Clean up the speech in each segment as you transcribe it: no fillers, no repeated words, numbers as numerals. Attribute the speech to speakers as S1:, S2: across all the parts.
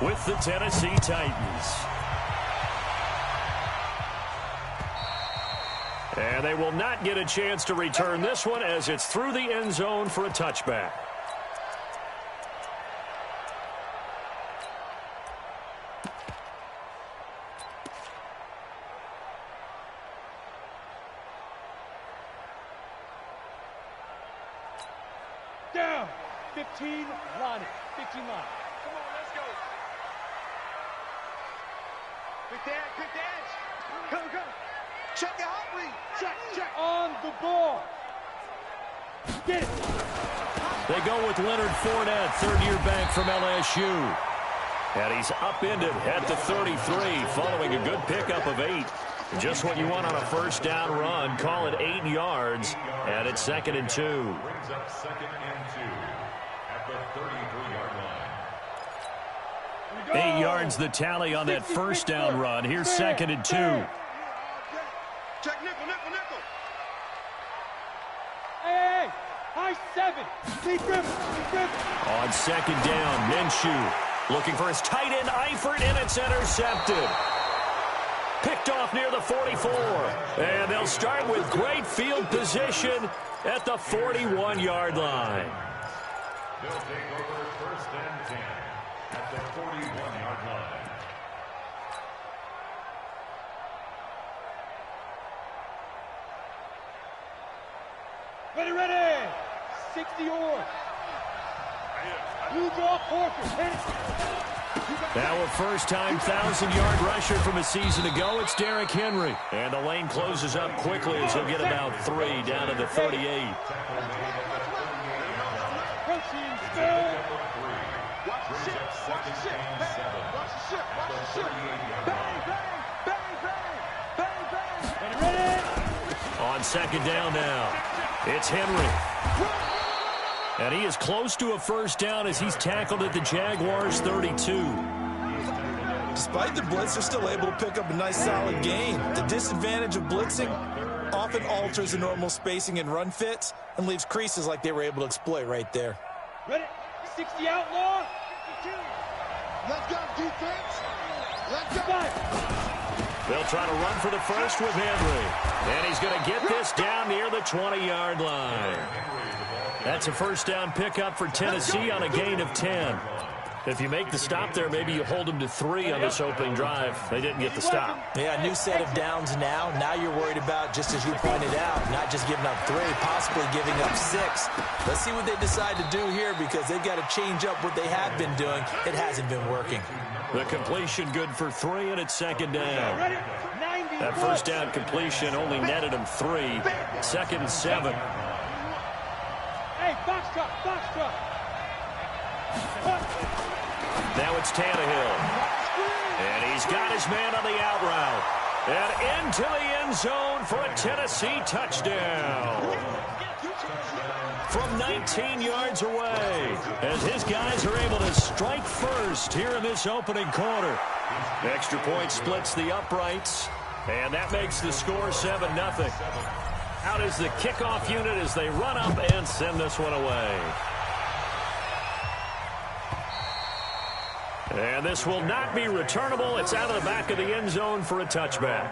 S1: with the Tennessee Titans. And they will not get a chance to return this one as it's through the end zone for a touchback.
S2: Down. 15 line it. 15 line.
S3: Come on, let's go. Quick dance. Go, go. Check your hot read. Check.
S2: On the ball. Get it.
S1: They go with Leonard Fournette, third-year back from LSU. And he's upended at the 33 following a good pickup of 8. Just what you want on a first down run. Call it 8 yards. And it's 2nd and 2.
S4: Brings up 2nd and 2 at the 33-yard line.
S1: 8 yards the tally on that first down run. Here's 2nd and 2.
S3: Check nickel.
S2: Hey, high 7. Lee Griffin.
S1: On 2nd down, Minshew looking for his tight end, Eifert, and it's intercepted. Picked off near the 44. And they'll start with great field position at the 41-yard line.
S4: They'll take over 1st and 10 at the 41-yard line.
S2: Ready. 60 or. Blue draw, Porter. Hit it.
S1: Now a first-time 1,000-yard rusher from a season ago. It's Derrick Henry. And the lane closes up quickly as he'll get about 3 down to the 38.
S2: Protein still.
S3: Watch the ship. Watch the ship. Bang.
S2: Ready.
S1: On 2nd down now, it's Henry. And he is close to a first down as he's tackled at the Jaguars' 32.
S5: Despite the blitz, they're still able to pick up a nice solid gain. The disadvantage of blitzing often alters the normal spacing and run fits and leaves creases like they were able to exploit right there.
S2: Ready. 60 outlaw.
S3: Let's go, defense. Let's go.
S1: They'll try to run for the first with Henry. And he's going to get this down near the 20-yard line. That's a first down pickup for Tennessee on a gain of 10. If you make the stop there, maybe you hold them to 3 on this opening drive. They didn't get the stop.
S5: Yeah, new set of downs now. Now you're worried about, just as you pointed out, not just giving up 3, possibly giving up 6. Let's see what they decide to do here because they've got to change up what they have been doing. It hasn't been working.
S1: The completion good for 3, and it's 2nd down. That first down completion only netted him 3. 2nd and 7.
S2: Hey, box truck.
S1: Now it's Tannehill. And he's got his man on the out route. And into the end zone for a Tennessee touchdown. From 19 yards away, as his guys are able to strike first here in this opening quarter. Extra point splits the uprights, and that makes the score 7-0. Out is the kickoff unit as they run up and send this one away. And this will not be returnable. It's out of the back of the end zone for a touchback.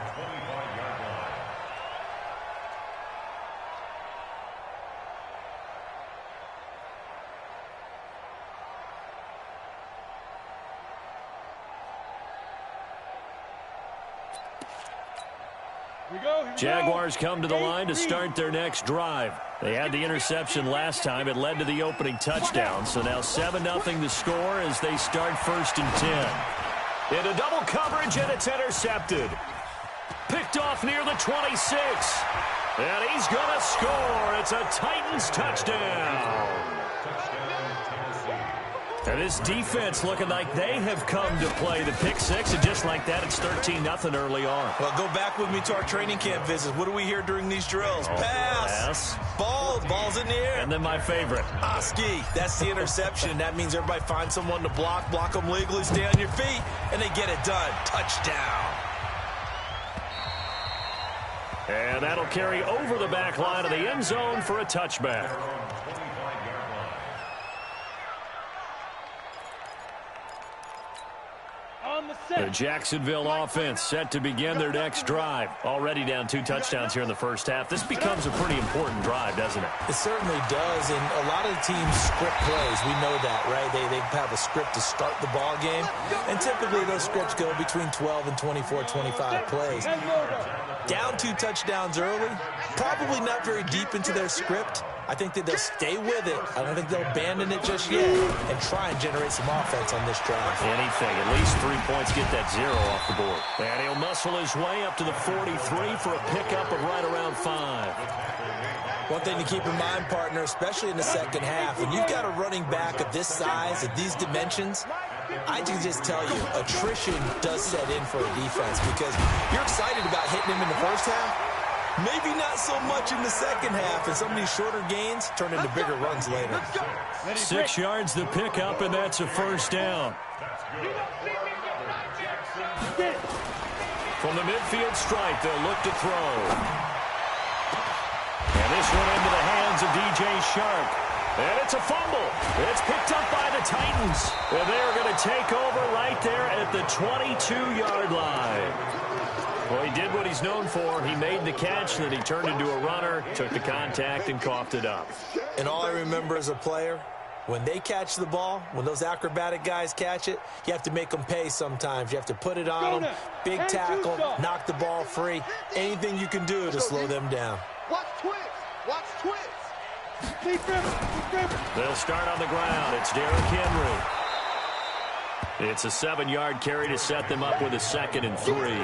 S1: Jaguars come to the line to start their next drive. They had the interception last time. It led to the opening touchdown. So now 7-0 the score as they start 1st and 10. Into double coverage, and it's intercepted. Picked off near the 26. And he's going to score. It's a Titans touchdown. And this defense looking like they have come to play the pick 6, and just like that, it's 13-0 early on.
S5: Well, go back with me to our training camp visits. What do we hear during these drills? Pass. Ball's in the air.
S1: And then my favorite.
S5: Ski. That's the interception. That means everybody finds someone to block them legally, stay on your feet, and they get it done. Touchdown.
S1: And that'll carry over the back line of the end zone for a touchback.
S2: On the
S1: The
S2: set.
S1: Jacksonville offense set to begin their next drive. Already down 2 touchdowns here in the first half. This becomes a pretty important drive, doesn't it?
S5: It certainly does, and a lot of the teams script plays. We know that, right? They have a script to start the ball game, and typically those scripts go between 12 and 24, 25 plays. Down 2 touchdowns early, probably not very deep into their script. I think that they'll stay with it. I don't think they'll abandon it just yet and try and generate some offense on this drive.
S1: Anything, at least 3 points, get that 0 off the board. And he'll muscle his way up to the 43 for a pickup of right around 5.
S5: One thing to keep in mind, partner, especially in the second half, when you've got a running back of this size, of these dimensions, I can just tell you, attrition does set in for a defense because you're excited about hitting him in the first half. Maybe not so much in the second half, and some of these shorter gains turn into bigger runs later.
S1: 6 yards the pickup, and that's a first down. From the midfield stripe, they'll look to throw. And this one into the hands of DJ Shark. And it's a fumble. It's picked up by the Titans. And they're going to take over right there at the 22-yard line. Well, he did what he's known for. He made the catch, then he turned into a runner, took the contact, and coughed it up.
S5: And all I remember as a player, when they catch the ball, when those acrobatic guys catch it, you have to make them pay sometimes. You have to put it on them, big tackle, knock the ball free. Anything you can do to slow them down.
S3: Watch twist. Watch twist.
S1: They'll start on the ground. It's Derrick Henry. It's a 7-yard carry to set them up with a 2nd and 3.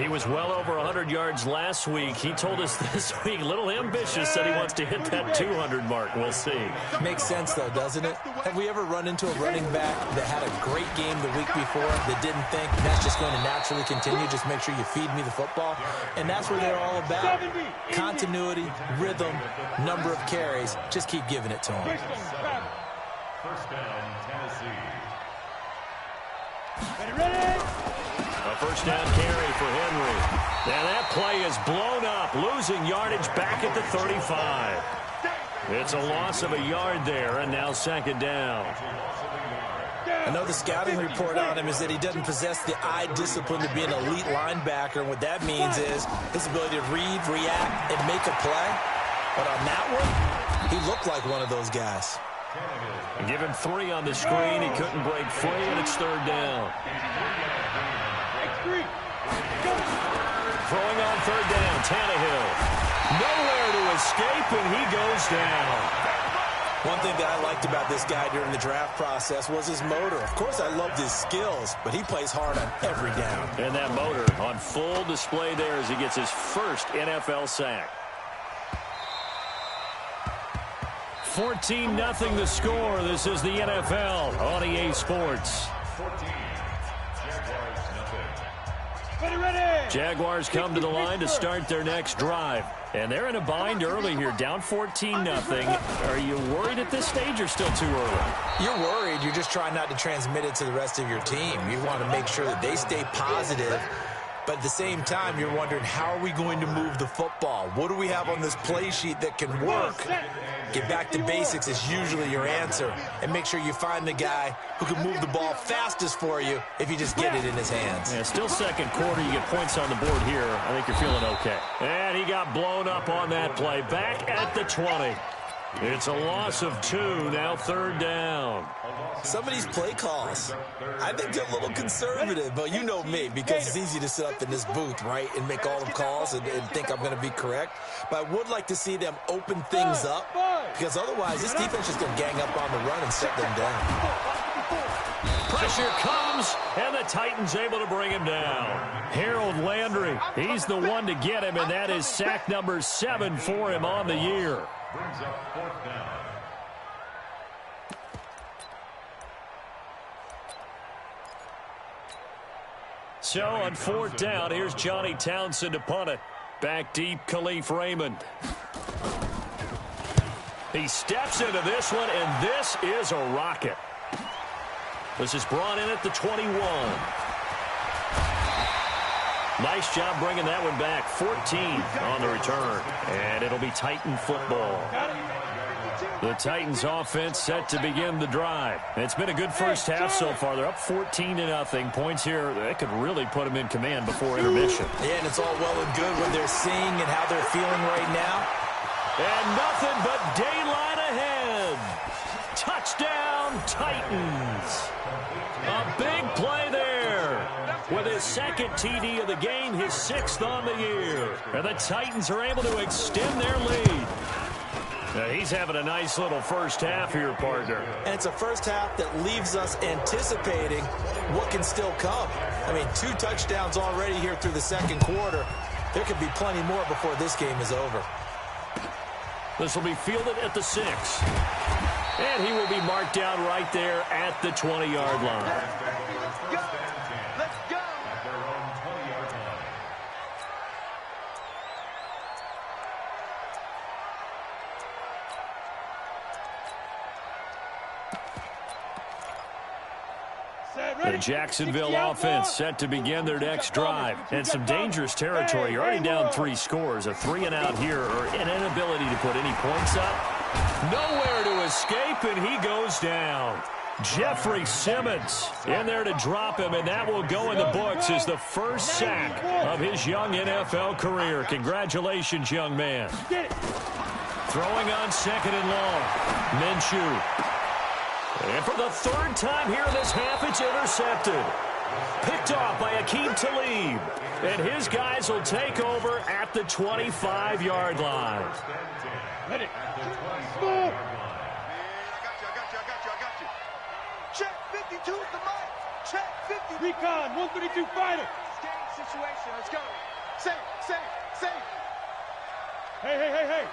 S1: He was well over 100 yards last week. He told us this week, a little ambitious, said he wants to hit that 200 mark. We'll see.
S5: Makes sense, though, doesn't it? Have we ever run into a running back that had a great game the week before that didn't think that's just going to naturally continue? Just make sure you feed me the football. And that's what they're all about. Continuity, rhythm, number of carries. Just keep giving it to them.
S4: First down, Tennessee.
S2: Ready?
S1: A first down carry for Henry. Now that play is blown up, losing yardage back at the 35. It's a loss of a yard there, and now 2nd down.
S5: I know the scouting report on him is that he doesn't possess the eye discipline to be an elite linebacker, and what that means is his ability to read, react, and make a play. But on that one, he looked like one of those guys.
S1: Give him 3 on the screen. He couldn't break free, and it's 3rd down. Throwing on 3rd down, Tannehill. Nowhere to escape, and he goes down.
S5: One thing that I liked about this guy during the draft process was his motor. Of course, I loved his skills, but he plays hard on every down.
S1: And that motor on full display there as he gets his first NFL sack. 14-0 the score. This is the NFL on EA Sports.
S4: 14.
S1: Jaguars come to the line to start their next drive. And they're in a bind early here, down 14-0. Are you worried at this stage or still too early?
S5: You're worried. You're just trying not to transmit it to the rest of your team. You want to make sure that they stay positive. But at the same time, you're wondering, how are we going to move the football? What do we have on this play sheet that can work? Get back to basics is usually your answer. And make sure you find the guy who can move the ball fastest for you if you just get it in his hands.
S1: Yeah, still 2nd quarter. You get points on the board here. I think you're feeling okay. And he got blown up on that play. Back at the 20. It's a loss of 2. Now 3rd down.
S5: Some of these play calls, I think they're a little conservative, but you know me, because it's easy to sit up in this booth, right, and make all the calls and think I'm going to be correct. But I would like to see them open things up, because otherwise this defense is going to gang up on the run and shut them down.
S1: Pressure comes, and the Titans able to bring him down. Harold Landry, he's the one to get him, and that is sack number 7 for him on the year.
S4: Brings up 4th down.
S1: So on 4th down, here's Johnny Townsend to punt it. Back deep, Khalif Raymond. He steps into this one, and this is a rocket. This is brought in at the 21. Nice job bringing that one back. 14 on the return. And it'll be Titan football. The Titans offense set to begin the drive. It's been a good first half so far. They're up 14-0. Points here, that could really put them in command before intermission.
S5: Yeah, and it's all well and good what they're seeing and how they're feeling right now.
S1: And nothing but daylight ahead. Touchdown, Titans. A big play there. With his second TD of the game, his 6th on the year. And the Titans are able to extend their lead. Now he's having a nice little first half here, partner.
S5: And it's a first half that leaves us anticipating what can still come. I mean, 2 touchdowns already here through the second quarter. There could be plenty more before this game is over.
S1: This will be fielded at the 6. And he will be marked down right there at the 20-yard line.
S3: Let's go.
S4: At their own 20-yard line.
S1: The Jacksonville offense set to begin their next drive. And some dangerous territory. You're already down 3 scores. A 3-and-out here, or an inability to put any points up. Nowhere to escape, and he goes down. Jeffrey Simmons in there to drop him, and that will go in the books as the first sack of his young NFL career. Congratulations, young man. Throwing on 2nd and long. Minshew. And for the 3rd time here in this half, it's intercepted. Picked off by Akeem Talib. And his guys will take over at the 25-yard line.
S2: Let it.
S3: I got you. Check 52 is the mic. Check 50.
S2: Recon, 132 fighter.
S3: Game situation. Let's go. Safe.
S2: Hey.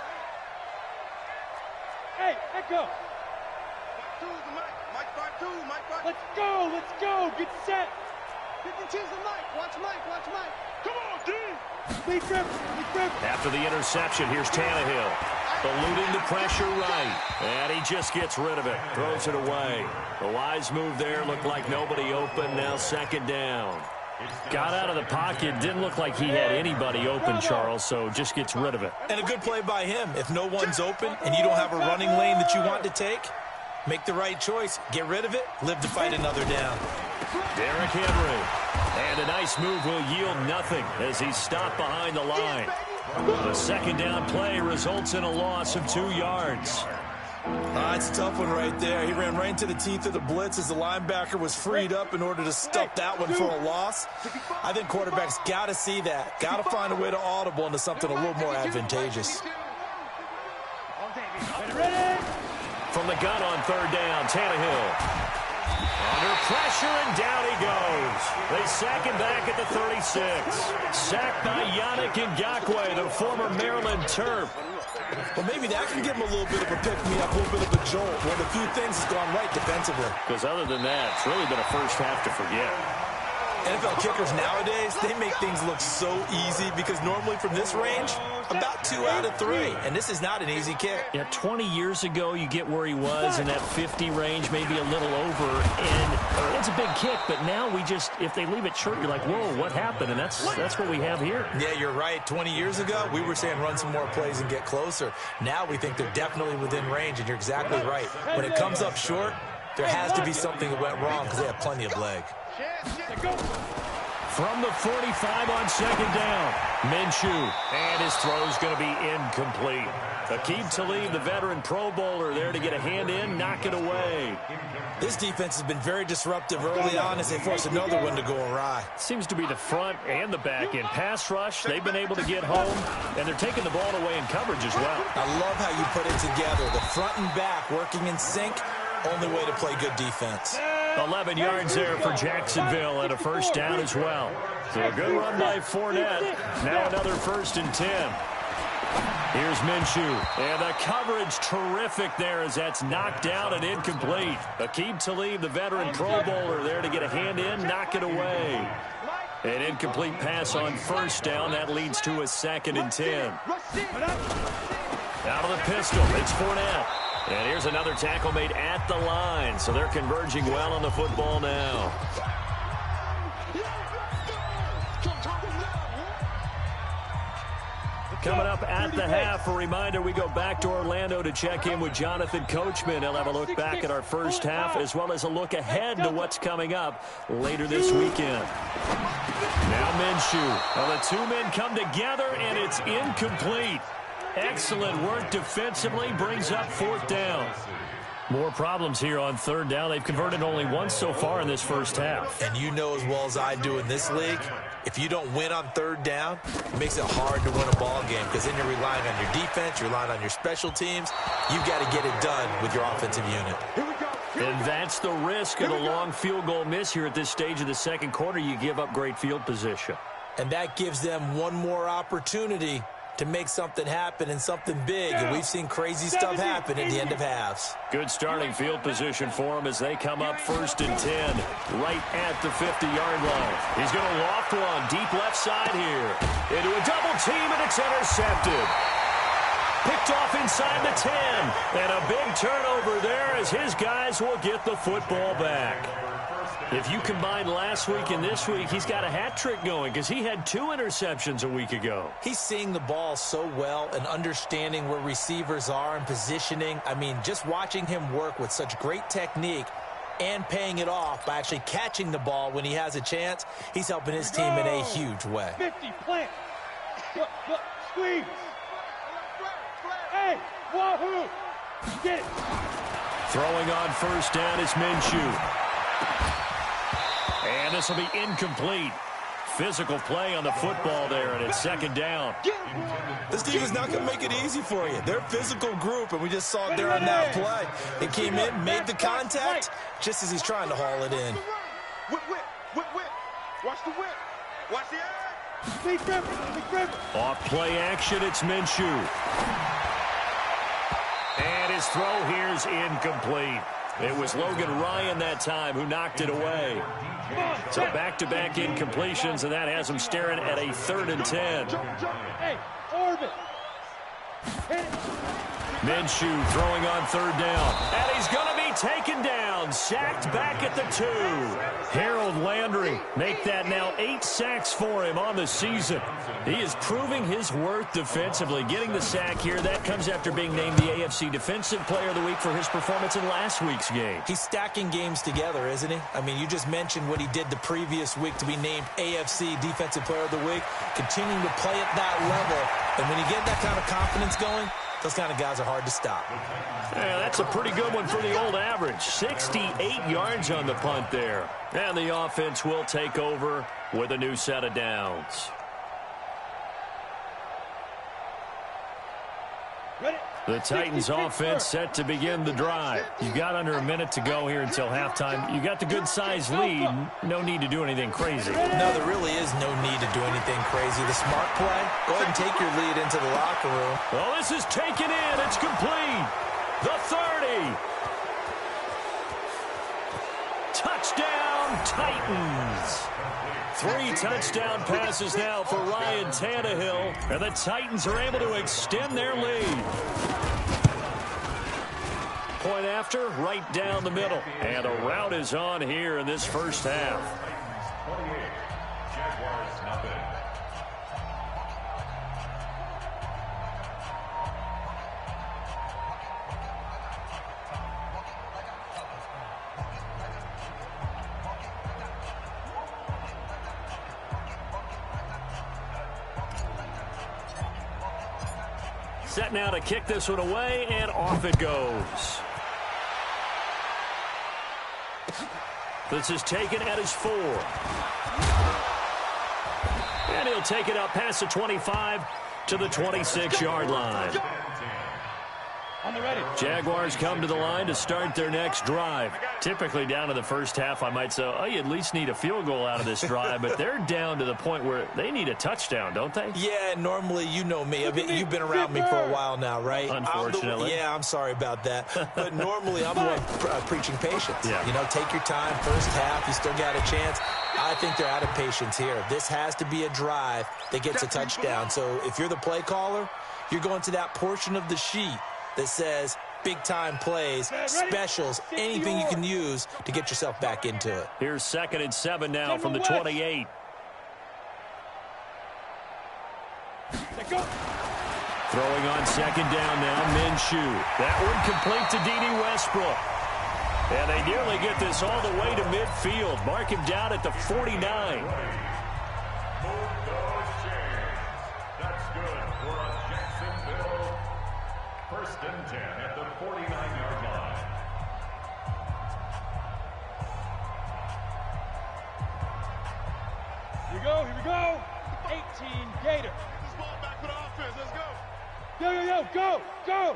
S2: Hey, echo.
S3: 2 is the mic. Mic 52. Mic 52.
S2: Let's go. Get set.
S3: 52 is the mic. Watch mic. Come on, D.
S2: Lead grip.
S1: After the interception, here's Tannehill. Eluding the pressure right. And he just gets rid of it. Throws it away. The wise move there. Looked like nobody open. Now 2nd down. Got out of the pocket. Didn't look like he had anybody open, Charles, so just gets rid of it.
S5: And a good play by him. If no one's open and you don't have a running lane that you want to take, make the right choice. Get rid of it. Live to fight another down.
S1: Derrick Henry. And a nice move will yield nothing as he's stopped behind the line. The 2nd down play results in a loss of 2 yards.
S5: It's a tough one right there. He ran right into the teeth of the blitz as the linebacker was freed up in order to stuff that one for a loss. I think quarterbacks got to see that. Got to find a way to audible into something a little more advantageous.
S1: From the gun on 3rd down, Tannehill. Under pressure, and down he goes. They sack him back at the 36. Sacked by Yannick Ngakoue, the former Maryland Terp.
S5: Well, maybe that can give him a little bit of a pick-me-up, a little bit of a jolt. One of the few things has gone right defensively.
S1: Because other than that, it's really been a first half to forget.
S5: NFL kickers nowadays, they make things look so easy because normally from this range, about 2 out of 3. And this is not an easy kick.
S1: Yeah, 20 years ago, you get where he was in that 50 range, maybe a little over. And it's a big kick, but now we just, if they leave it short, you're like, whoa, what happened? And that's what we have here.
S5: Yeah, you're right. 20 years ago, we were saying run some more plays and get closer. Now we think they're definitely within range, and you're exactly right. When it comes up short, there has to be something that went wrong because they have plenty of leg.
S1: From the 45 on 2nd down, Minshew, and his throw's going to be incomplete. Akeem Talib, the veteran Pro Bowler, there to get a hand in, knock it away.
S5: This defense has been very disruptive early on as they force another one to go awry.
S1: Seems to be the front and the back end. Pass rush, they've been able to get home, and they're taking the ball away in coverage as well.
S5: I love how you put it together. The front and back working in sync, only way to play good defense.
S1: 11 yards there for Jacksonville and a 1st down as well. So a good run by Fournette. Now another 1st and 10. Here's Minshew. And the coverage terrific there as that's knocked down and incomplete. Akeem Talib, the veteran Pro Bowler, there to get a hand in, knock it away. An incomplete pass on 1st down. That leads to a 2nd and 10. Out of the pistol, it's Fournette. And here's another tackle made at the line. So they're converging well on the football now. Coming up at the half, a reminder, we go back to Orlando to check in with Jonathan Coachman. He'll have a look back at our first half as well as a look ahead to what's coming up later this weekend. Now Minshew. Well, the two men come together, and it's incomplete. Excellent work defensively, brings up fourth down. More problems here on third down. They've converted only once so far in this first half.
S5: And you know as well as I do in this league, if you don't win on third down, it makes it hard to win a ball game because then you're relying on your defense, you're relying on your special teams. You've got to get it done with your offensive unit.
S1: And that's the risk of a long field goal miss here at this stage of the second quarter. You give up great field position.
S5: And that gives them one more opportunity to make something happen and something big. And we've seen crazy stuff happen at the end of halves.
S1: Good starting field position for them as they come up 1st and 10 right at the 50-yard line. He's going to loft one deep left side here. Into a double team, and it's intercepted. Picked off inside the 10. And a big turnover there as his guys will get the football back. If you combine last week and this week, he's got a hat trick going because he had 2 interceptions a week ago.
S5: He's seeing the ball so well and understanding where receivers are and positioning. I mean, just watching him work with such great technique and paying it off by actually catching the ball when he has a chance, he's helping his team in a huge way.
S2: 50, plant. Squeeze. Hey, wahoo. Get it.
S1: Throwing on first down is Minshew. And this will be incomplete. Physical play on the football there, and it's second down.
S5: This team is not going to make it easy for you. They're a physical group, and we just saw it there on that play. They came in, made the contact, just as he's trying to haul it in.
S3: Whip, whip, whip, whip. Watch the whip. Watch the eye.
S2: Big river.
S1: Off play action, it's Minshew. And his throw here is incomplete. It was Logan Ryan that time who knocked it away. So back-to-back incompletions, and that has him staring at a 3rd and 10.
S2: Hey, orbit.
S1: Minshew throwing on third down. And he's going to be taken down. Sacked back at the 2. Harold Landry make that now 8 sacks for him on the season. He is proving his worth defensively. Getting the sack here, that comes after being named the AFC Defensive Player of the Week for his performance in last week's game.
S5: He's stacking games together, isn't he? I mean, you just mentioned what he did the previous week to be named AFC Defensive Player of the Week. Continuing to play at that level. And when you get that kind of confidence going, those kind of guys are hard to stop.
S1: Yeah, that's a pretty good one for the old average. 68 yards on the punt there. And the offense will take over with a new set of downs. The Titans offense set to begin the drive. You've got under a minute to go here until halftime. You got the good-sized lead. No need to do anything crazy.
S5: No, there really is no need to do anything crazy. The smart play, go ahead and take your lead into the locker room.
S1: Well, this is taken in. It's complete. The 30. Touchdown, Titans. 3 touchdown passes now for Ryan Tannehill, and the Titans are able to extend their lead. Point after, right down the middle. And a rout is on here in this first half.
S4: 28, Jaguars nothing.
S1: Set now to kick this one away, and off it goes. This is taken at his 4. And he'll take it up past the 25 to the 26-yard line.
S2: On the ready.
S1: Jaguars come to the line to start their next drive. Typically down to the first half, I might say, oh, you at least need a field goal out of this drive, but they're down to the point where they need a touchdown, don't they?
S5: Yeah, normally, you know me. I mean, you've been around me for a while now, right?
S1: Unfortunately.
S5: I'm sorry about that. But normally, I'm the one preaching patience.
S1: Yeah.
S5: You know, take your time. First half, you still got a chance. I think they're out of patience here. This has to be a drive that gets a touchdown. So if you're the play caller, you're going to that portion of the sheet that says big-time plays, specials, anything you can use to get yourself back into it.
S1: Here's 2nd and 7 now from the 28.
S2: Go.
S1: Throwing on second down now, Minshew. That one complete to D.D. Westbrook. And they nearly get this all the way to midfield. Mark him down at the 49.
S4: Move those chairs. That's good for a Jacksonville 1st and 10 at the 49-yard line.
S2: Here we go, here we go. 18 Gator.
S3: This ball back for the offense. Let's go.
S2: Go, go.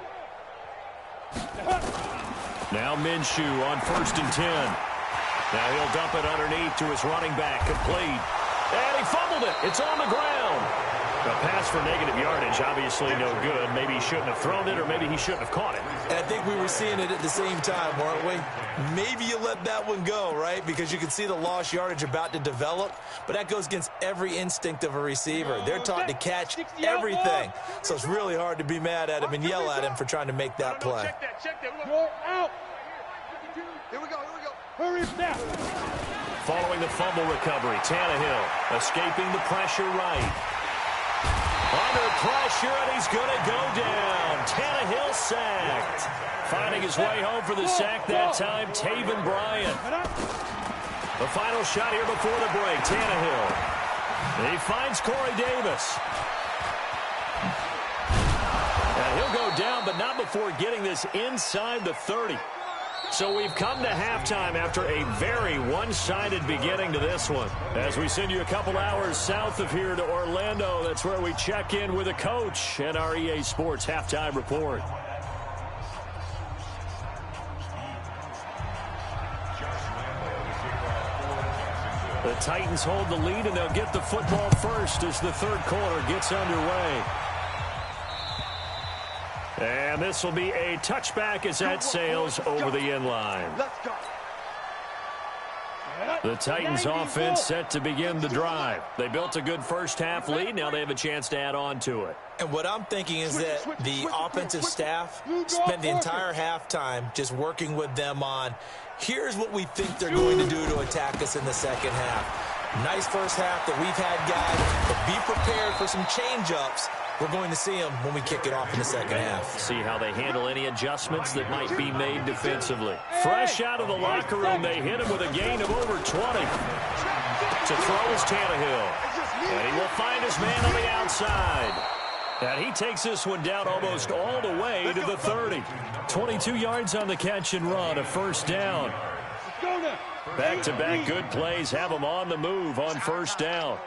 S1: Now Minshew on 1st and 10. Now he'll dump it underneath to his running back, complete. And he fumbled it. It's on the ground. A pass for negative yardage, obviously no good. Maybe he shouldn't have thrown it, or maybe he shouldn't have caught it.
S5: And I think we were seeing it at the same time, weren't we? Maybe you let that one go, right? Because you can see the lost yardage about to develop. But that goes against every instinct of a receiver. They're taught to catch everything. So it's really hard to be mad at him and yell at him for trying to make that play.
S3: Check that.
S2: You're out.
S3: Here we go.
S2: Hurry up now.
S1: Following the fumble recovery, Tannehill escaping the pressure right. Under pressure, and he's going to go down. Tannehill sacked. Finding his way home for the sack that time, Taven Bryan. The final shot here before the break, Tannehill. He finds Corey Davis. And he'll go down, but not before getting this inside the 30. So we've come to halftime after a very one-sided beginning to this one. As we send you a couple hours south of here to Orlando, that's where we check in with a coach and our EA Sports halftime report. The Titans hold the lead, and they'll get the football first as the third quarter gets underway. And this will be a touchback as that sails over the end line.
S3: Let's go.
S1: The Titans offense set to begin the drive. They built a good first half lead. Now they have a chance to add on to it.
S5: And what I'm thinking is that the offensive staff spent the entire halftime just working with them on, here's what we think they're going to do to attack us in the second half. Nice first half that we've had, guys, but be prepared for some change-ups. We're going to see them when we kick it off in the second half.
S1: See how they handle any adjustments that might be made defensively. Fresh out of the locker room, they hit him with a gain of over 20. To throw is Tannehill. And he will find his man on the outside. And he takes this one down almost all the way to the 30. 22 yards on the catch and run, a first down. Back-to-back good plays have him on the move on first down.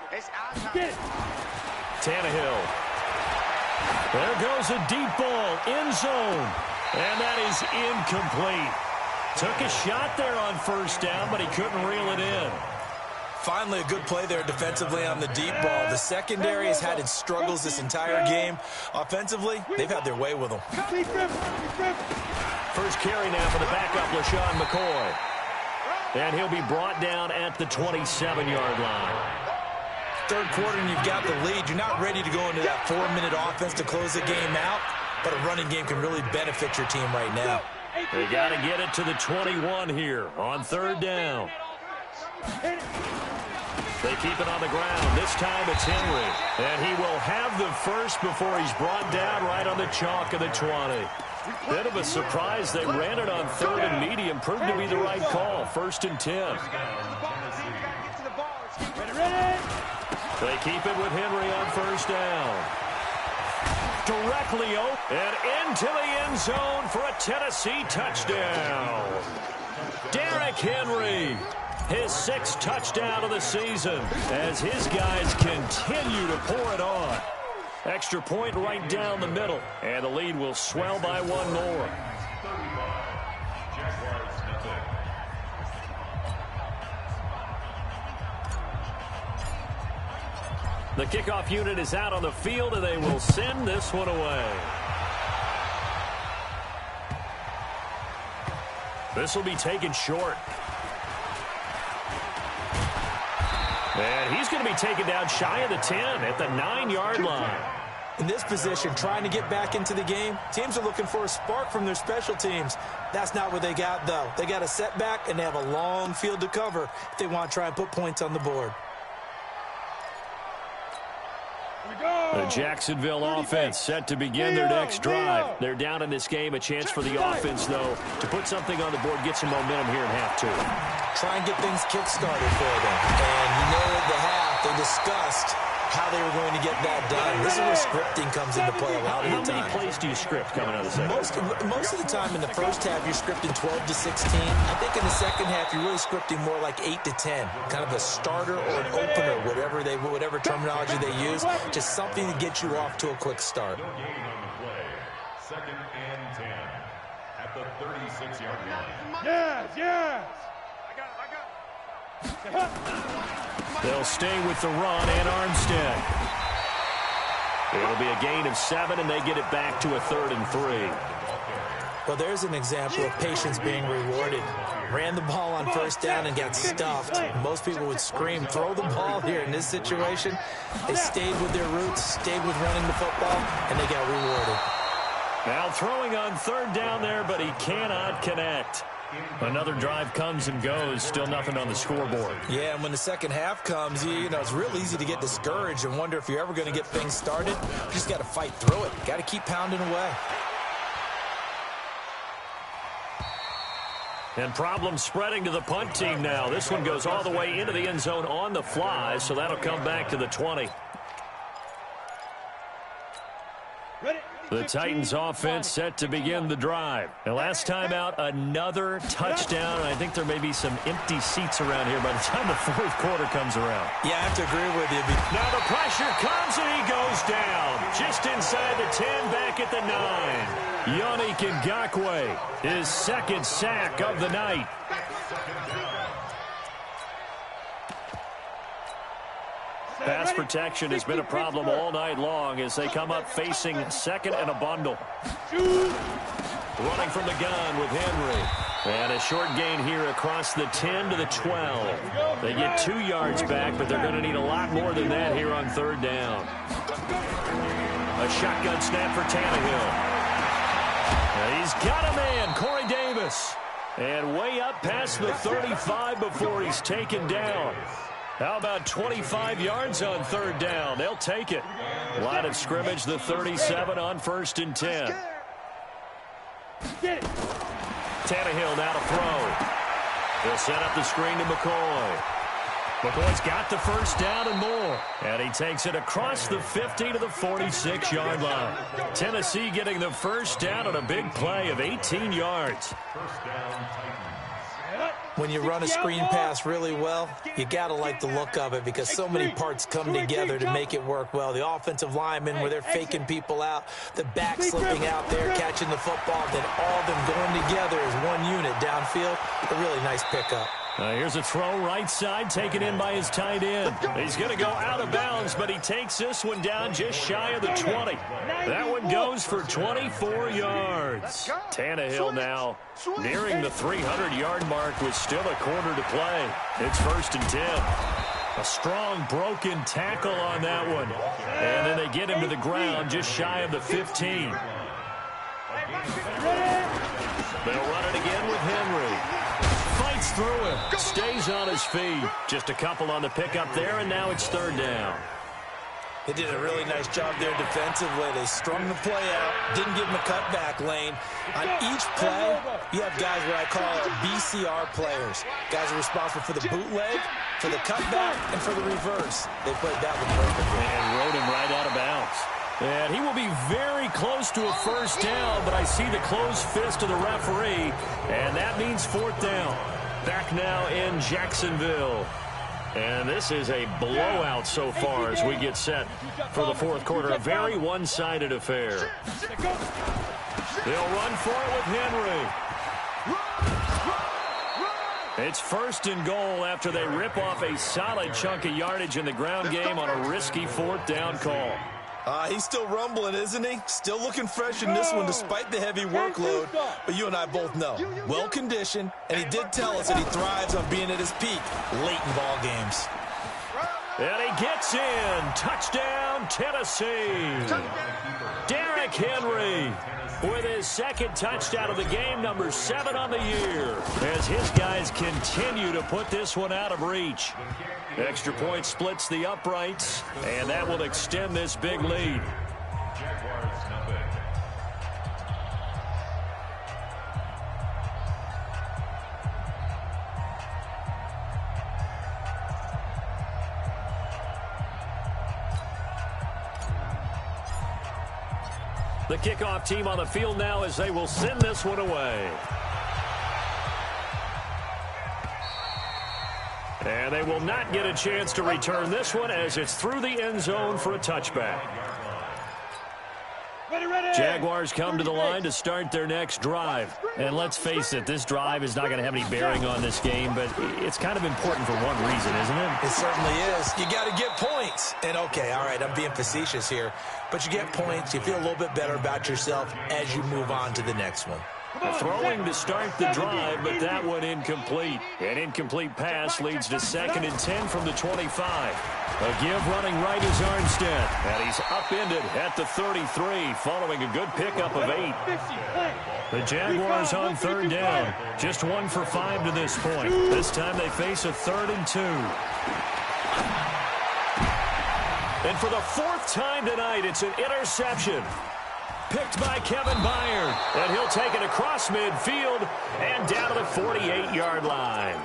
S1: Tannehill. There goes a deep ball, end zone, and that is incomplete. Took a shot there on first down, but he couldn't reel it in.
S5: Finally, a good play there defensively on the deep ball. The secondary has had its struggles this entire game. Offensively, they've had their way with them.
S1: First carry now for the backup, LaShawn McCoy. And he'll be brought down at the 27-yard line.
S5: Third quarter and you've got the lead. You're not ready to go into that 4-minute offense to close the game out, but a running game can really benefit your team right now.
S1: They got to get it to the 21 here on third down. They keep it on the ground. This time it's Henry. And he will have the first before he's brought down right on the chalk of the 20. Bit of a surprise. They ran it on third and medium. Proved to be the right call. 1st and 10. They keep it with Henry on first down. Directly open and into the end zone for a Tennessee touchdown. Derrick Henry, his 6th touchdown of the season as his guys continue to pour it on. Extra point right down the middle, and the lead will swell by one more. The kickoff unit is out on the field, and they will send this one away. This will be taken short. And he's going to be taken down shy of the 10 at the 9-yard line.
S5: In this position, trying to get back into the game, teams are looking for a spark from their special teams. That's not what they got, though. They got a setback, and they have a long field to cover if they want to try and put points on the board.
S1: The Jacksonville offense set to begin their next drive. They're down in this game. A chance for the offense, though, to put something on the board, get some momentum here in half two.
S5: Try and get things kick-started for them. And you know at the half, they discussed how they were going to get that done. This is where scripting comes into play a lot of the time.
S1: How many plays do you script coming out of the second?
S5: Most of the time in the first half, you're scripting 12 to 16. I think in the second half, you're really scripting more like 8 to 10. Kind of a starter or an opener, whatever terminology they use. Just something to get you off to a quick start.
S4: No gain on the play. 2nd and 10 at the 36-yard line.
S2: Yes.
S1: They'll stay with the run and Armstead. It'll be a gain of 7, and they get it back to a 3rd and 3.
S5: Well, there's an example of patience being rewarded. Ran the ball on first down and got stuffed. Most people would scream, throw the ball here. In this situation, they stayed with their roots, stayed with running the football, and they got rewarded.
S1: Now throwing on 3rd down there, but he cannot connect. Another drive comes and goes, still nothing on the scoreboard.
S5: Yeah, and when the second half comes, you know, it's real easy to get discouraged and wonder if you're ever going to get things started. You just got to fight through it. Got to keep pounding away.
S1: And problems spreading to the punt team now. This one goes all the way into the end zone on the fly, so that'll come back to the 20. The Titans offense set to begin the drive. And last time out, another touchdown. And I think there may be some empty seats around here by the time the fourth quarter comes around.
S5: Yeah, I have to agree with you.
S1: Now the pressure comes and he goes down. Just inside the 10, back at the 9. Yannick Ngakoue, his 2nd sack of the night. Pass protection has been a problem all night long as they come up facing 2nd and a bundle. Running from the gun with Henry. And a short gain here across the 10 to the 12. They get 2 yards back, but they're going to need a lot more than that here on 3rd down. A shotgun snap for Tannehill. And he's got a man, Corey Davis. And way up past the 35 before he's taken down. How about 25 yards on 3rd down? They'll take it. Line of scrimmage, the 37 on 1st and 10. Tannehill now to throw. He'll set up the screen to McCoy. McCoy's got the 1st down and more. And he takes it across the 50 to the 46-yard line. Tennessee getting the 1st down on a big play of 18 yards.
S4: 1st down, Titans.
S5: When you run a screen pass really well, you got to like the look of it because so many parts come together to make it work well. The offensive linemen where they're faking people out, the back slipping out there, catching the football, then all of them going together as one unit downfield. A really nice pickup.
S1: Here's a throw right side taken in by his tight end. He's going to go out of bounds, but he takes this one down just shy of the 20. That one goes for 24 yards. Tannehill now nearing the 300-yard mark with still a quarter to play. It's 1st and 10. A strong broken tackle on that one. And then they get him to the ground just shy of the 15. They'll run it again with Henry. Fights through him. Stays on his feet. Just a couple on the pickup there, and now it's 3rd down.
S5: They did a really nice job there defensively. They strung the play out, didn't give him a cutback lane. On each play, you have guys what I call BCR players. Guys are responsible for the bootleg, for the cutback, and for the reverse. They played that one perfectly.
S1: And rode him right out of bounds. And he will be very close to a 1st down, but I see the closed fist of the referee, and that means 4th down. Back now in Jacksonville. And this is a blowout so far as we get set for the 4th quarter. A very one-sided affair. They'll run for it with Henry. It's 1st and goal after they rip off a solid chunk of yardage in the ground game on a risky 4th down call.
S5: He's still rumbling, isn't he? Still looking fresh in this one despite the heavy workload. But you and I both know, well-conditioned, and he did tell us that he thrives on being at his peak late in ball games.
S1: And he gets in. Touchdown, Tennessee. Derrick Henry with his second touchdown of the game, number 7 on the year, as his guys continue to put this one out of reach. Extra point splits the uprights, and that will extend this big lead. The kickoff team on the field now as they will send this one away. And they will not get a chance to return this one as it's through the end zone for a touchback. Jaguars come to the line to start their next drive. And let's face it, this drive is not going to have any bearing on this game, but it's kind of important for one reason, isn't it?
S5: It certainly is. You got to get points. And, okay, all right, I'm being facetious here, but you get points, you feel a little bit better about yourself as you move on to the next one.
S1: Throwing to start the drive, but that one incomplete. An incomplete pass leads to 2nd and 10 from the 25. A give running right is Armstead, and he's upended at the 33 following a good pickup of 8. The Jaguars on 3rd down, just 1 for 5 to this point. This time they face a 3rd and 2. And for the 4th time tonight, it's an interception. Picked by Kevin Byard, and he'll take it across midfield and down to the 48-yard line.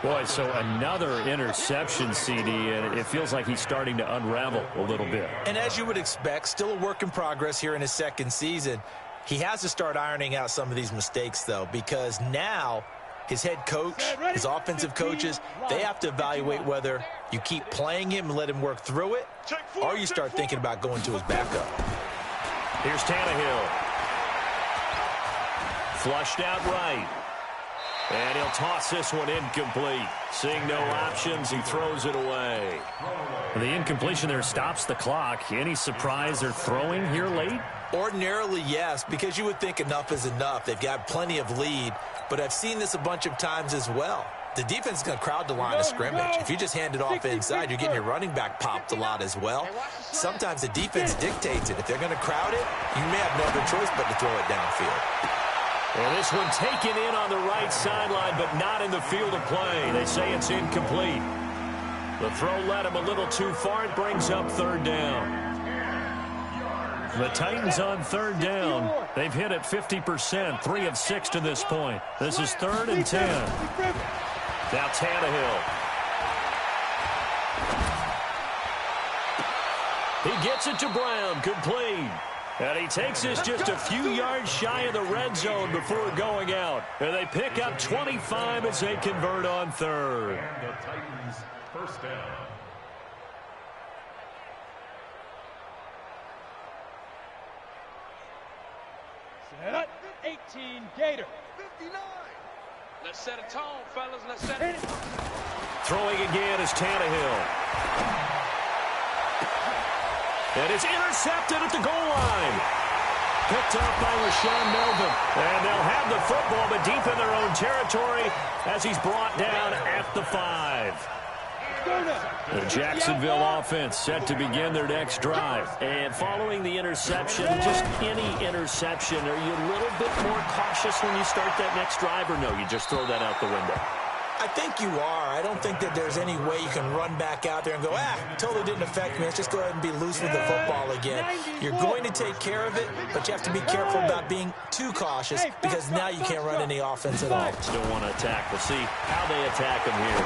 S1: Boy, so another interception, CD, and it feels like he's starting to unravel a little bit.
S5: And as you would expect, still a work in progress here in his 2nd season. He has to start ironing out some of these mistakes, though, because now his head coach, his offensive coaches, they have to evaluate whether you keep playing him and let him work through it, or you start thinking about going to his backup.
S1: Here's Tannehill. Flushed out right. And he'll toss this one incomplete. Seeing no options, he throws it away. The incompletion there stops the clock. Any surprise they're throwing here late?
S5: Ordinarily, yes, because you would think enough is enough. They've got plenty of lead, but I've seen this a bunch of times as well. The defense is going to crowd the line of scrimmage. If you just hand it off inside, you're getting your running back popped a lot as well. Sometimes the defense dictates it. If they're going to crowd it, you may have no other choice but to throw it downfield.
S1: And this one taken in on the right sideline, but not in the field of play. They say it's incomplete. The throw led him a little too far. It brings up 3rd down. The Titans on 3rd down. They've hit it 50%, 3 of 6 to this point. This is 3rd and 10. Now Tannehill. He gets it to Brown, complete. And he takes this just a few yards shy of the red zone before going out. And they pick up 25 as they convert on 3rd.
S4: And the Titans' 1st down.
S2: Set. 18, Gator.
S3: 59.
S6: Let's set a tone, fellas. Let's set it.
S1: Throwing again is Tannehill. And it's intercepted at the goal line. Picked up by Rashaan Melvin. And they'll have the football, but deep in their own territory as he's brought down at the 5. The Jacksonville offense set to begin their next drive. And following the interception, just any interception, are you a little bit more cautious when you start that next drive, or no, you just throw that out the window?
S5: I think you are. I don't think that there's any way you can run back out there and go, totally didn't affect me. Let's just go ahead and be loose with the football again. You're going to take care of it, but you have to be careful about being too cautious because now you can't run any offense at all.
S1: Still want to attack. We'll see how they attack him here.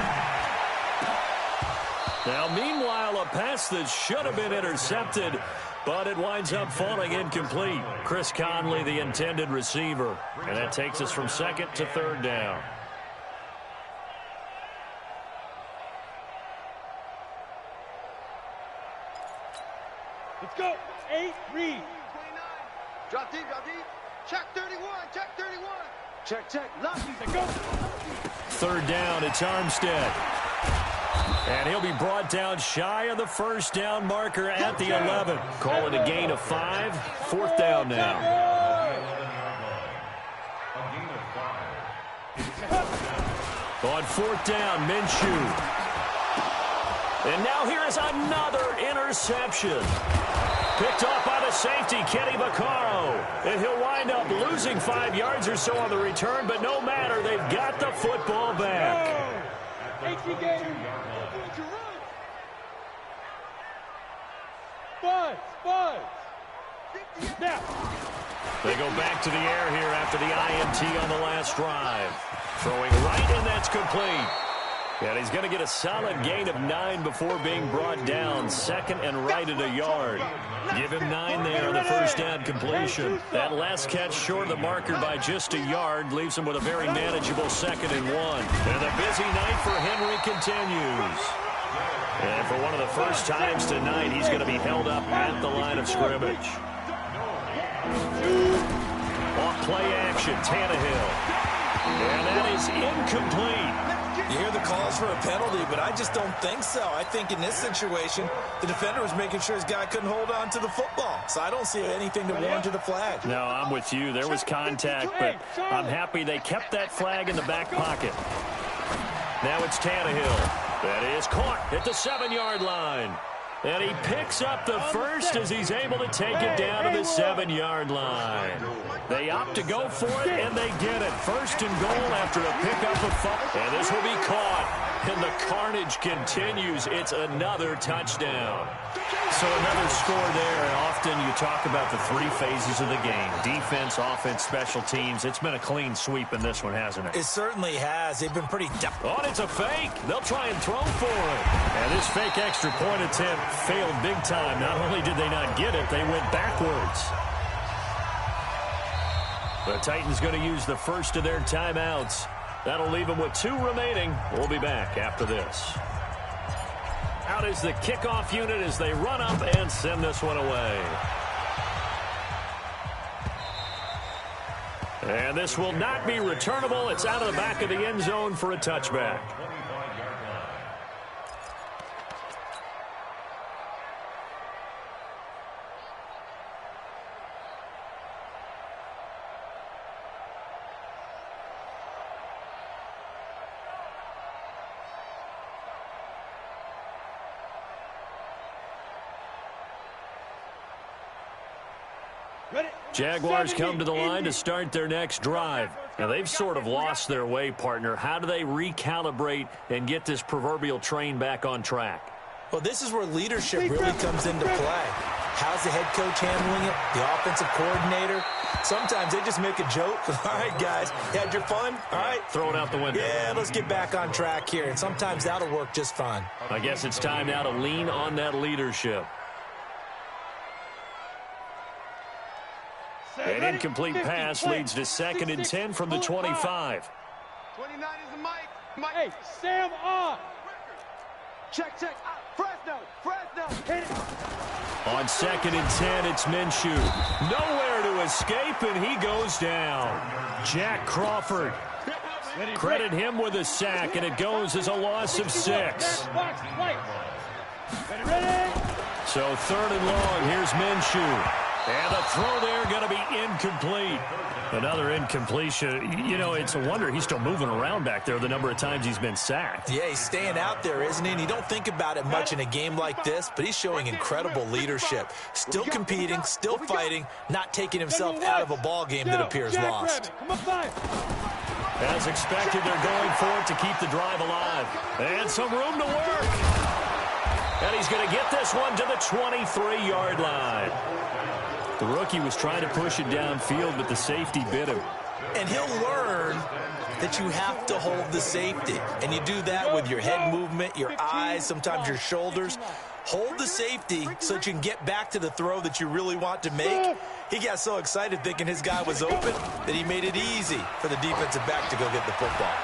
S1: Now, meanwhile, a pass that should have been intercepted, but it winds up falling incomplete. Chris Conley, the intended receiver. And that takes us from 2nd to 3rd down.
S2: Let's go. 8, read.
S3: 29. Drop deep, drop deep. Check 31, check 31. Check. Lucky.
S2: Go.
S1: 3rd down, it's Armstead. And he'll be brought down shy of the 1st down marker at the 11. Call it a gain of 5. 4th down now. On 4th down, Minshew. And now here is another interception. Picked off by the safety, Kenny Vaccaro. And he'll wind up losing 5 yards or so on the return, but no matter, they've got the football back. They go back to the air here after the INT on the last drive. Throwing right, and that's complete. And he's going to get a solid gain of 9 before being brought down. Second and right at a yard. Give him 9 there on the first down completion. That last catch short of the marker by just a yard leaves him with a very manageable 2nd and 1. And the busy night for Henry continues. And for one of the first times tonight, he's going to be held up at the line of scrimmage. Off play action, Tannehill. And that is incomplete.
S5: You hear the calls for a penalty, but I just don't think so. I think in this situation, the defender was making sure his guy couldn't hold on to the football. So I don't see anything to warrant a flag.
S1: No, I'm with you. There was contact, but I'm happy they kept that flag in the back pocket. Now it's Tannehill. That is caught at the 7-yard line. And he picks up the first as he's able to take it down to the 7-yard line. They opt to go for it, and they get it. 1st and goal after a pickup of 5. And this will be caught. And the carnage continues. It's another touchdown. So another score there. And often you talk about the 3 phases of the game. Defense, offense, special teams. It's been a clean sweep in this one, hasn't it?
S5: It certainly has. They've been pretty...
S1: Oh, and it's a fake. They'll try and throw for it. And this fake extra point attempt failed big time. Not only did they not get it, they went backwards. The Titans going to use the first of their timeouts. That'll leave them with 2 remaining. We'll be back after this. Out is the kickoff unit as they run up and send this one away. And this will not be returnable. It's out of the back of the end zone for a touchback. Jaguars come to the line to start their next drive. Now, they've sort of lost their way, partner. How do they recalibrate and get this proverbial train back on track?
S5: Well, this is where leadership really comes into play. How's the head coach handling it? The offensive coordinator? Sometimes they just make a joke. All right, guys, you had your fun? All right.
S1: Throw it out the window.
S5: Yeah, let's get back on track here. And sometimes that'll work just fine.
S1: I guess it's time now to lean on that leadership. An incomplete pass leads to 2nd and 10 from the 25.
S3: 29 is the Mike.
S2: Hey, Sam on.
S3: Check. Fresno.
S2: Hit it.
S1: On 2nd and 10, it's Minshew. Nowhere to escape, and he goes down. Jack Crawford. Credit him with a sack, and it goes as a loss of 6. So 3rd and long, here's Minshew. And the throw there going to be incomplete. Another incompletion. You know, it's a wonder he's still moving around back there the number of times he's been sacked.
S5: Yeah, he's staying out there, isn't he? And you don't think about it much in a game like this, but he's showing incredible leadership. Still competing, still fighting, not taking himself out of a ball game that appears lost.
S1: As expected, they're going for it to keep the drive alive. And some room to work. And he's going to get this one to the 23-yard line. The rookie was trying to push it downfield, but the safety bit him.
S5: And he'll learn that you have to hold the safety. And you do that with your head movement, your eyes, sometimes your shoulders. Hold the safety so that you can get back to the throw that you really want to make. He got so excited thinking his guy was open that he made it easy for the defensive back to go get the football.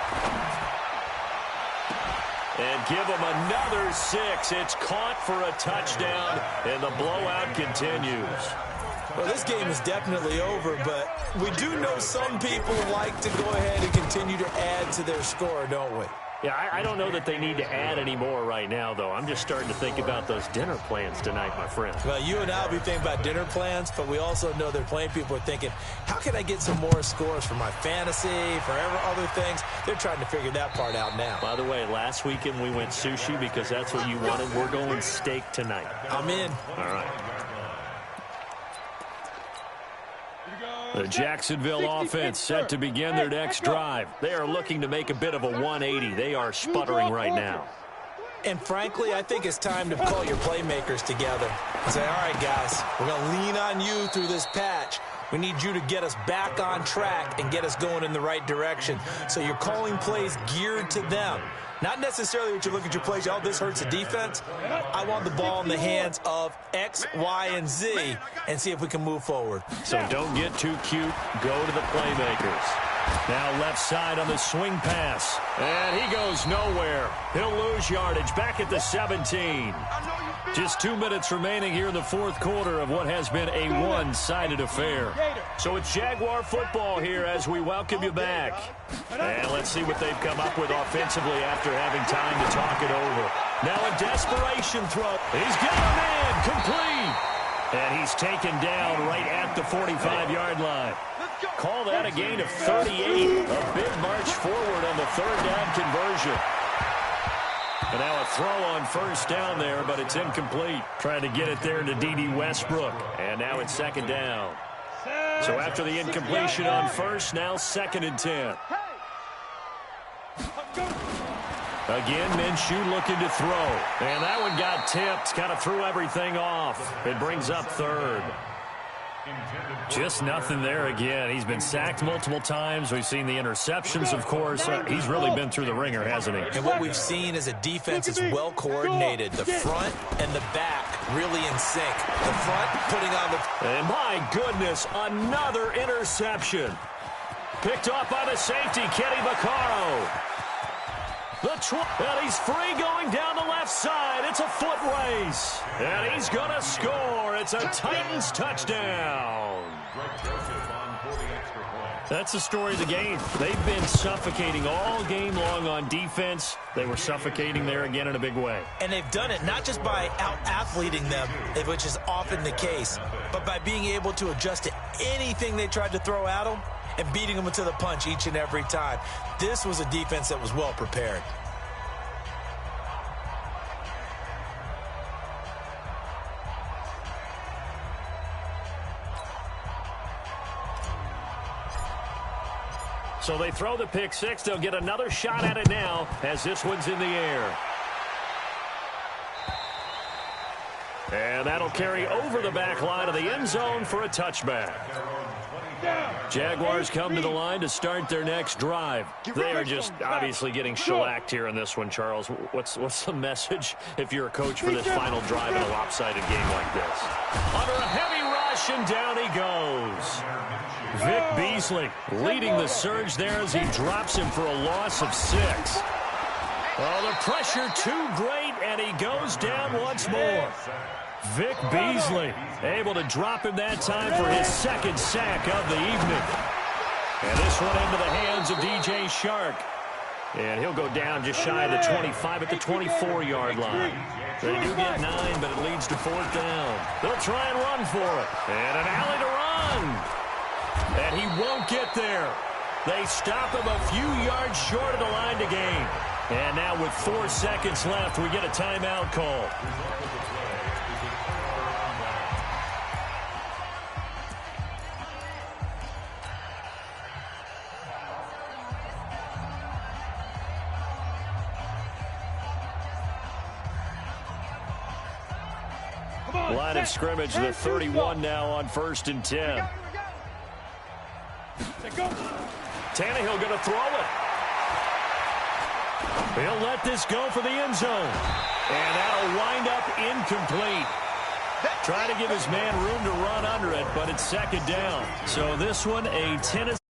S1: And give him another 6. It's caught for a touchdown, and the blowout continues.
S5: Well, this game is definitely over, but we do know some people like to go ahead and continue to add to their score, don't we?
S1: Yeah, I don't know that they need to add any more right now, though. I'm just starting to think about those dinner plans tonight, my friend.
S5: Well, you and I will be thinking about dinner plans, but we also know that plenty of people are thinking, how can I get some more scores for my fantasy, for other things? They're trying to figure that part out now.
S1: By the way, last weekend we went sushi because that's what you wanted. We're going steak tonight.
S5: I'm in.
S1: All right. The Jacksonville offense set to begin their next drive. They are looking to make a bit of a 180. They are sputtering right now.
S5: And frankly, I think it's time to call your playmakers together and say, all right, guys, we're going to lean on you through this patch. We need you to get us back on track and get us going in the right direction. So you're calling plays geared to them. Not necessarily what you look at your plays, oh, this hurts the defense. I want the ball in the hands of X, Y, and Z and see if we can move forward.
S1: So don't get too cute. Go to the playmakers. Now left side on the swing pass. And he goes nowhere. He'll lose yardage back at the 17. Just 2 minutes remaining here in the fourth quarter of what has been a one-sided affair. So it's Jaguar football here as we welcome you back. And let's see what they've come up with offensively after having time to talk it over. Now a desperation throw. He's got a man complete. And he's taken down right at the 45-yard line. Call that a gain of 38. A big march forward on the third down conversion. And now a throw on first down there, but it's incomplete. Trying to get it there to D.D. Westbrook. And now it's second down. So after the incompletion on first, now 2nd and 10. Again, Minshew looking to throw. And that one got tipped. Kind of threw everything off. It brings up third. Just nothing there again. He's been sacked multiple times. We've seen the interceptions, of course. He's really been through the ringer, hasn't he?
S5: And what we've seen is a defense is well coordinated. The front and the back really in sync. The front putting on the...
S1: And my goodness, another interception. Picked off by the safety, Kenny Vaccaro. And he's free going down the left side. It's a foot race. And he's going to score. It's a Titans touchdown. That's the story of the game. They've been suffocating all game long on defense. They were suffocating there again in a big way.
S5: And they've done it not just by out-athleting them, which is often the case, but by being able to adjust to anything they tried to throw at them and beating them to the punch each and every time. This was a defense that was well prepared.
S1: So they throw the pick six. They'll get another shot at it now as this one's in the air. And that'll carry over the back line of the end zone for a touchback. Jaguars come to the line to start their next drive. They are just obviously getting shellacked here in this one, Charles. What's the message if you're a coach for this final drive in a lopsided game like this? Under a heavy rush, and down he goes. Vic Beasley leading the surge there as he drops him for a loss of 6. Oh, the pressure too great, and he goes down once more. Vic Beasley able to drop him that time for his 2nd sack of the evening. And this one into the hands of DJ Shark. And he'll go down just shy of the 25 at the 24-yard line. They do get 9, but it leads to 4th down. They'll try and run for it. And an alley to run. And he won't get there. They stop him a few yards short of the line to gain. And now with 4 seconds left, we get a timeout call. Line of scrimmage, the 31 now on 1st and 10. Tannehill going to throw it. He'll let this go for the end zone. And that'll wind up incomplete. Trying to give his man room to run under it, but it's 2nd down. So this one, a Tennessee.